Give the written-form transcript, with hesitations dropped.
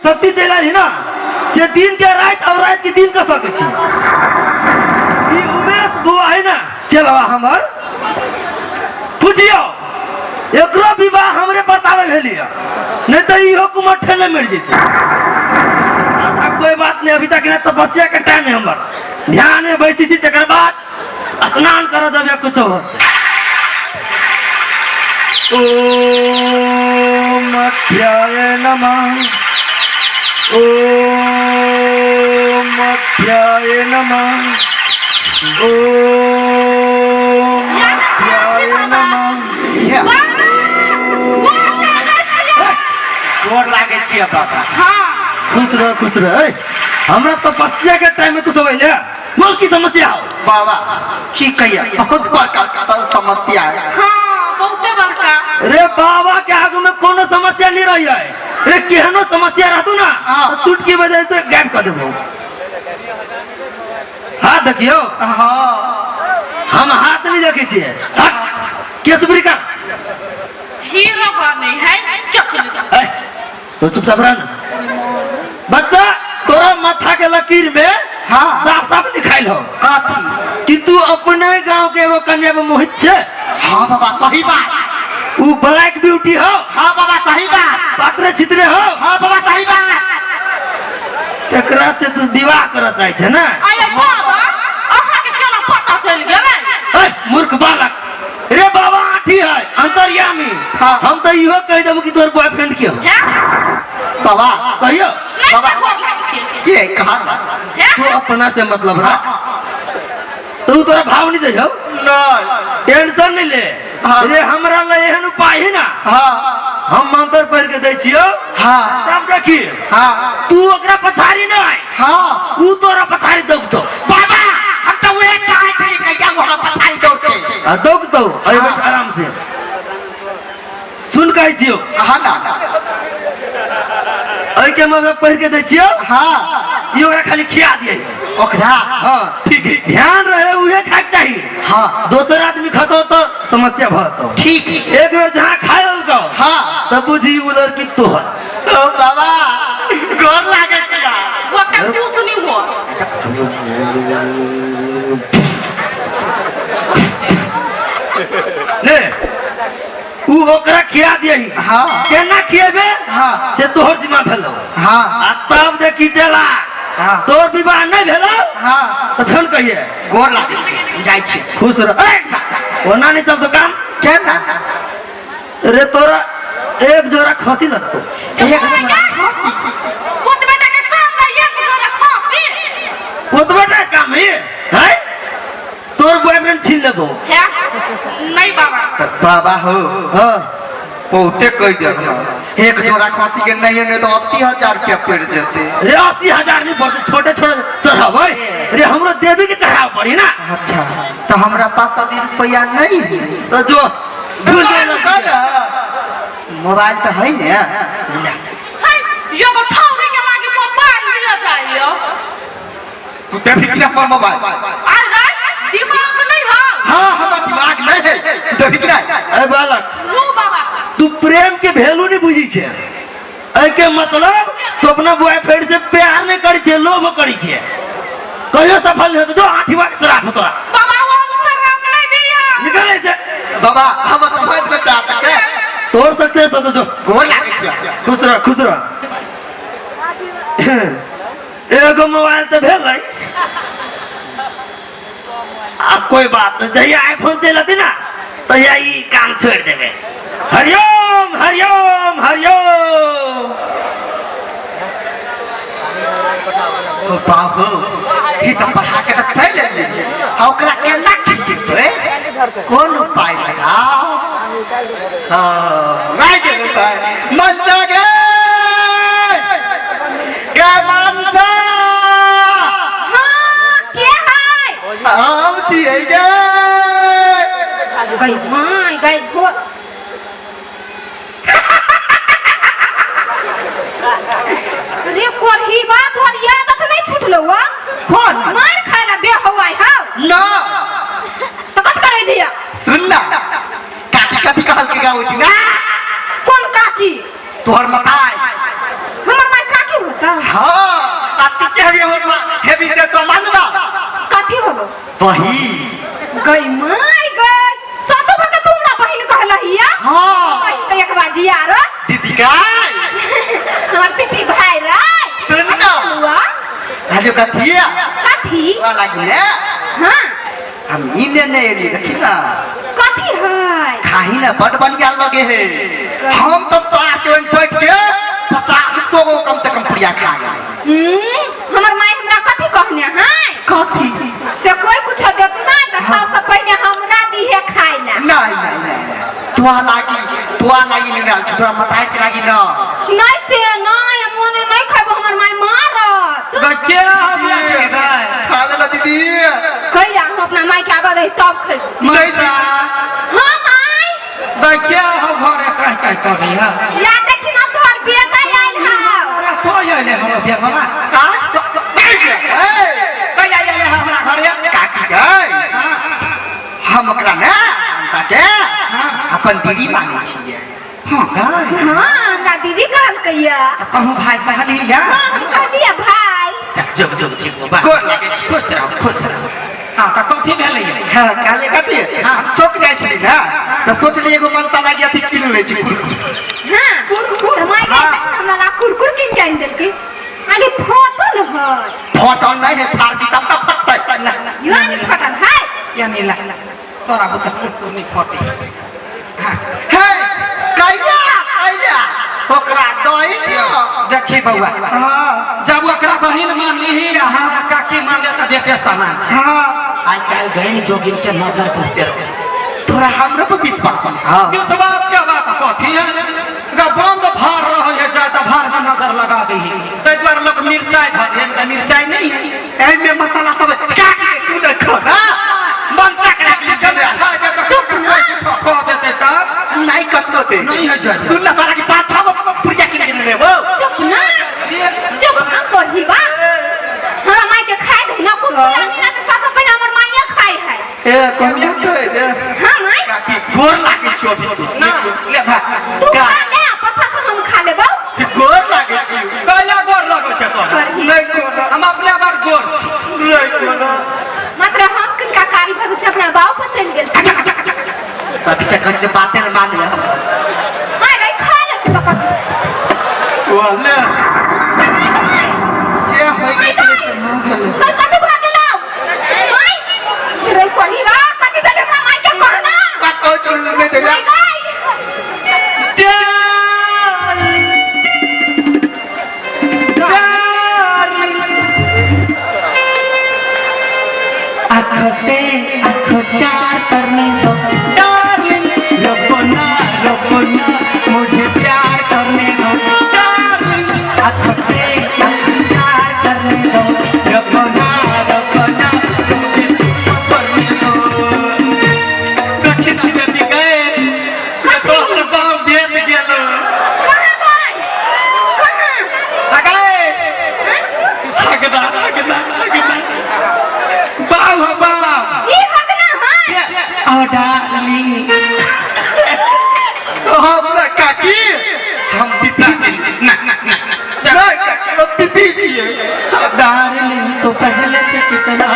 शक्ति चला ही ना से दिन के रात और रात के दिन का सके छी ई उमेश बुआ है ना चलवा हमर पूछियो एकरो विवाह हमरे बतावे भेलिया नहीं तो इहो कुमार ठेले मिल जेते। अच्छा कोई बात नहीं, अभी तक ना तपस्या के टाइम है हमर, ध्यान में बैठी छी तकर बाद स्नान करो जब या कुछ हो। ओम मध्याय नमः, ओम मध्याय नमः, ओम मध्याय नमः। गोर लागे छी बाबा। हां खुश रह। हमरा तपस्या के टाइम में तू सब अइले, बोल की समस्या हो? बाबा की कहिया बहुत बड़का समस्या है। हां बहुते बड़का। रे बाबा के आगू में कोनो समस्या नहीं रही है। रे केहनो समस्या रहतु ना तो चुटकी बजाए तो गायब कर देबो। हां देखियो, हां हम हाथ नहीं देखे छिए। हट के सुबरी का हीरो बने है क्या सुन। ए तो चुपचाप रह ना। बच्चा तोरा माथा के लकीर में साफ साफ लिखाइल हो कि तू अपने गांव के वो कन्या में मोहित छे। हाँ बाबा सही बात। वो ब्लैक ब्यूटी हो। हाँ बाबा सही बात। पात्रे छितरे हो। हाँ बाबा सही बात। तेकरा से तू विवाह करना चाहे छे ना? अरे बाबा आहा के केना पता चल गेलै? ए मूर्ख बालक, रे बाबा आठी है अंतर्यामी। हम तो इहो कह देबो कि तोर बॉयफ्रेंड के हो। बाबा कहियो बाबा के कहा तू अपना से मतलब रख। तू तोरा भाव नहीं दे हो, नहीं टेंशन नहीं ले। रे हमरा ले एहन उपाय है ना, हम मंत्र पढ़ के दै छियो। तब देखी तू ओकरा पछाड़ी ना ऊ तोरा पछाड़ी दौगतो। बाबा हम तो वे काहे थे कहिया वो पछाड़ी दौड़ते दौगतो। अरे बैठ आराम से सुन कह छियो। हां ना ऐ के मतलब पढ़ के दै छियो। हां ये ओकरा खाली खिया दिए ओकरा। हां ठीक है, ध्यान रहे उहे खाक चाहिए। हाँ दोसर आदमी खातो तो समस्या भतो। ठीक है। एक बार जहां खा ललको तब बुझी उधर की तोहर। ओ बाबा गोर लागे छिया। वो का क्यों सुनी हो? ले ऊ ओकरा खिया दियही। केना खिएबे से तोहर जिम्मा भेलो। आ तब देखी चला तोर विवाह नहीं भेलो तो फेन कहिए गोर लागे छी जाय छी। खुश रह। ओना नहीं चलतो काम केना रे तोरा एक जोड़ा खसी लगतो। एक वो तो बेटा के काम नहीं है कि खासी। वो तो बेटा काम है तोर बॉयफ्रेंड छीन लेबो। है नहीं बाबा। बाबा हो हां बहुते कह दे एक जोड़ा खासी के नहीं है तो 80,000 रुपया पड़ जेते। रे 80,000 नहीं पड़ते, छोटे छोटे चढ़ावे। रे हमरो देवी के चढ़ाव पड़ी ना। अच्छा तो हमरा पास अभी रुपया नहीं है तो जो भूल मोबाइल तो है ना। हाय यो को छौरी के लागे मोबाइल दिया चाहिए। तू देवी किना पर मोबाइल अरे दिमाग नहीं हो। हां हमरा दिमाग नहीं है देवी किना। ए बालक नो बाबा तू प्रेम के वैल्यू नहीं बुझी छे। ए के मतलब तू अपना बॉयफ्रेंड से प्यार नहीं करी छे, लोभ करी छे। कहियो सफल हो तो जो आठीवा के श्राप तोरा। बाबा वो शराब नहीं दिया। निकले से बाबा हम समझ में आता है तोर सक्सेस हो तो जो गोर लागे छी। खुश रह खुश रह। एगो मोबाइल तो भेल है। अब कोई बात नहीं, जहिया आईफोन चलती ना तो यही काम छोड़ देवे। हरिओम हरिओम हरिओम। ओ बाबू ई तो पढ़ा के तो चल ले ओकरा केना खींचे कौन उपाय लगाओ। हां नहीं दे उपाय मन जागे क्या मानता। हां क्या है? आओ जी गे गई मां गई को अरे कोरही बात और याद तो नहीं छूटलो वा। कौन मार खाना बे हवाई हां ना तो कत करे दिया। सुन ना काकी काकी कहल के गाओ ना कौन काकी? तोहर मताई हमर माई काकी का हाँ आती के हरी हमर मां हेवी दे तो मानबा कथी होलो वही गई माय गई सचो बता तुम ना बहिन कहला हिया हाँ तो एक बाजी यार दीदी गाय हमार पिपी भाई रे सुन ना हुआ राजू कथिया कथी वाला गिले हां हम इने ने एली देखी ना कथी है खाही ना बड़ बढ़िया लगे है हम तो आचरण बैठ के 50 गो कम से कम पुड़िया खा गए हमर माई हमरा कथी कहने है कथी से कोई कुछ देत ना त सबसे पहले हमरा दिहे खाइला नहीं तुआ लागी नहीं ना छोटा मताई के लागी ना नहीं से नहीं मोने नहीं खाबो हमर माई मारत बच्चे हमरा के भाई खावे ला दीदी कहिया हम अपना माई के आबा दे तब खाइ मैसा हां माई बच्चे हो घरे कह करी हां या देखि ना तोर बेटा आइल है अरे तो आइले हम बेगवा का ए कहिया आइले हमरा घरे काकी गई हम ओकरा ना के अपन दीदी माने छिए हां गई हां हमरा दीदी कहल कहिया कहूं भाई कहली या हम कहलिए भाई जब बा गोर लागे छी खुश रहो हां त कथी भेलै हां काले कथी हम चौक जाय छी ना तो सोचली एगो मनता लागी अथी किन ले छी हां कुरकुर तो माई हमरा ला कुरकुर किन जाइन देल की आगे फोटल है फोटो नहीं है फाड़ तब तक फटता यानी फटल है यानी ला तोरा बुत कुरकुर नहीं फटे हां हे कइया ओकरा दई दियो देखी बउआ हां जब ओकरा बहिन मान लीही हमरा काकी मान ले त बेटे समान छै हां आई काल गैन जोगिन के नजर पड़ते रहे तोरा हमरो पर विश्वास हां विश्वास के बात कथी है ग बंद भार रह है जाता भार में नजर लगा दही तै द्वार लोग मिर्चाई धर दे त मिर्चाई नहीं है ए में मसाला सब काकी के तू न खो ना मन तक लागी चुप ना खो देते तब नहीं कतो दे नहीं है जज सुन ना तोरा की बात छब पुरिया किन के लेबो चुप ना कोही बा हमरा माई के खाए दे ना कुछ लानी ना तो सब पहले हमर माईया खाए है ए कहू तो हां माई काकी गोर लागे छोटी तू ना ले धा तू खा ले पछा से हम खा लेबो गोर लागे छी कहिया गोर लगो छै तोरा करही नहीं कोनो हम अपने बार गोर छी नहीं कोनो मात्र हम किनका कारी भगु छै अपना बाप पर चल गेल छै तभी से कछ बातें न मान ले हां रे खा ले तू बकत वाले जे होई के छै मुंह गेलो कल कते भागे लाओ माई रे कोनी बा कते बेटे का माई के करना का को चुन में दे माई गई आँखों से आँखों चार करने दो डार्लिंग रोको ना मुझे प्यार करने दो डार्लिंग आँखों से आँखों चार करने दो रोको ना मुझे करने दो दक्षिणा बेटी गए ये तो हर बाप भेज गेलो कहां गई कहां आ गए हगदा बाव ई हगना है ओ डार्लिंग हम काकी हम पिपी ना काकी हम पिपी छी डार्लिंग तो पहले से कितना